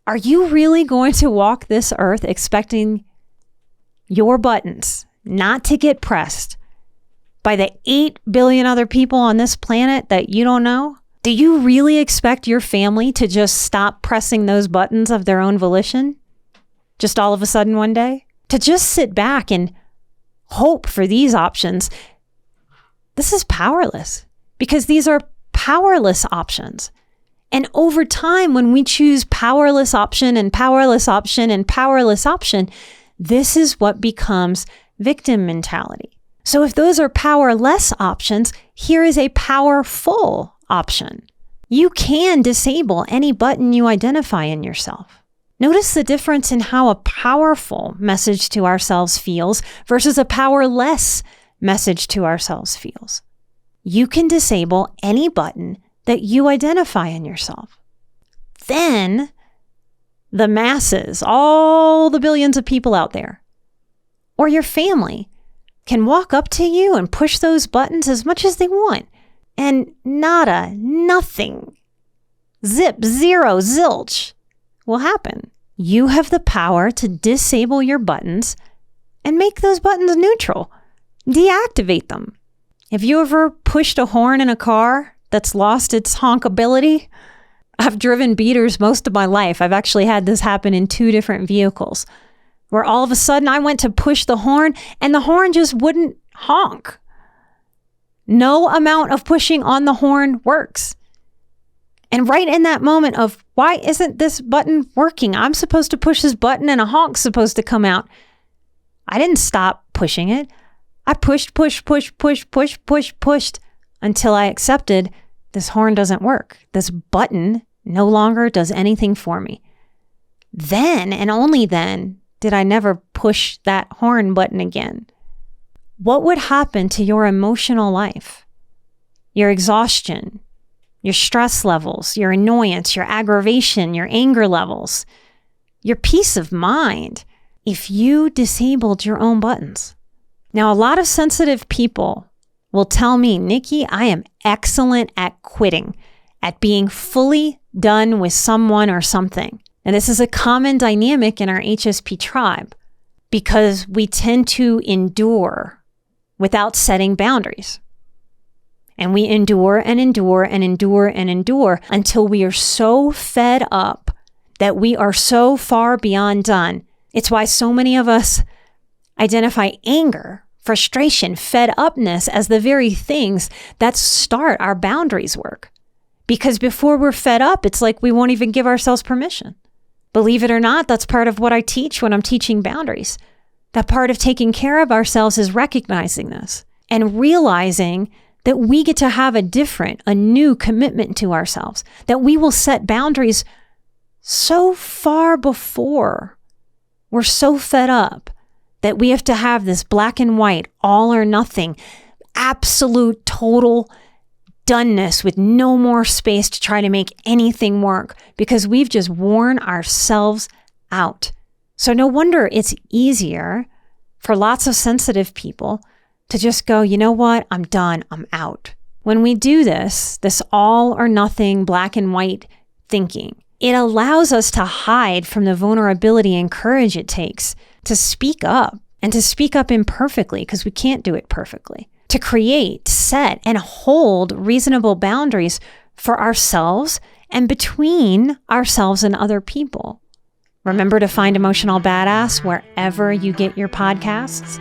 Are you really going to walk this earth expecting your buttons not to get pressed by the 8 billion other people on this planet that you don't know? Do you really expect your family to just stop pressing those buttons of their own volition? Just all of a sudden one day? To just sit back and hope for these options? This is powerless, because these are powerless options. And over time, when we choose powerless option and powerless option and powerless option, this is what becomes victim mentality. So if those are powerless options, here is a powerful option. You can disable any button you identify in yourself. Notice the difference in how a powerful message to ourselves feels versus a powerless message to ourselves feels. You can disable any button that you identify in yourself. Then the masses, all the billions of people out there, or your family, can walk up to you and push those buttons as much as they want. And nada, nothing, zip, zero, zilch will happen. You have the power to disable your buttons and make those buttons neutral. Deactivate them. Have you ever pushed a horn in a car that's lost its honkability? I've driven beaters most of my life. I've actually had this happen in 2 different vehicles, where all of a sudden I went to push the horn and the horn just wouldn't honk. No amount of pushing on the horn works. And right in that moment of, why isn't this button working? I'm supposed to push this button and a honk's supposed to come out. I didn't stop pushing it. I pushed until I accepted this horn doesn't work. This button no longer does anything for me. Then, and only then, did I never push that horn button again. What would happen to your emotional life, your exhaustion, your stress levels, your annoyance, your aggravation, your anger levels, your peace of mind, if you disabled your own buttons? Now, a lot of sensitive people will tell me, Nikki, I am excellent at quitting, at being fully done with someone or something. And this is a common dynamic in our HSP tribe, because we tend to endure without setting boundaries. And we endure and endure and endure and endure until we are so fed up that we are so far beyond done. It's why so many of us identify anger, frustration, fed upness as the very things that start our boundaries work. Because before we're fed up, it's like we won't even give ourselves permission. Believe it or not, that's part of what I teach when I'm teaching boundaries. That part of taking care of ourselves is recognizing this and realizing that we get to have a new commitment to ourselves, that we will set boundaries so far before we're so fed up that we have to have this black and white, all or nothing, absolute, total doneness with no more space to try to make anything work, because we've just worn ourselves out. So no wonder it's easier for lots of sensitive people to just go, you know what, I'm done, I'm out. When we do this all or nothing, black and white thinking, it allows us to hide from the vulnerability and courage it takes to speak up, and to speak up imperfectly, because we can't do it perfectly, to create, set, and hold reasonable boundaries for ourselves and between ourselves and other people. Remember to find Emotional Badass wherever you get your podcasts.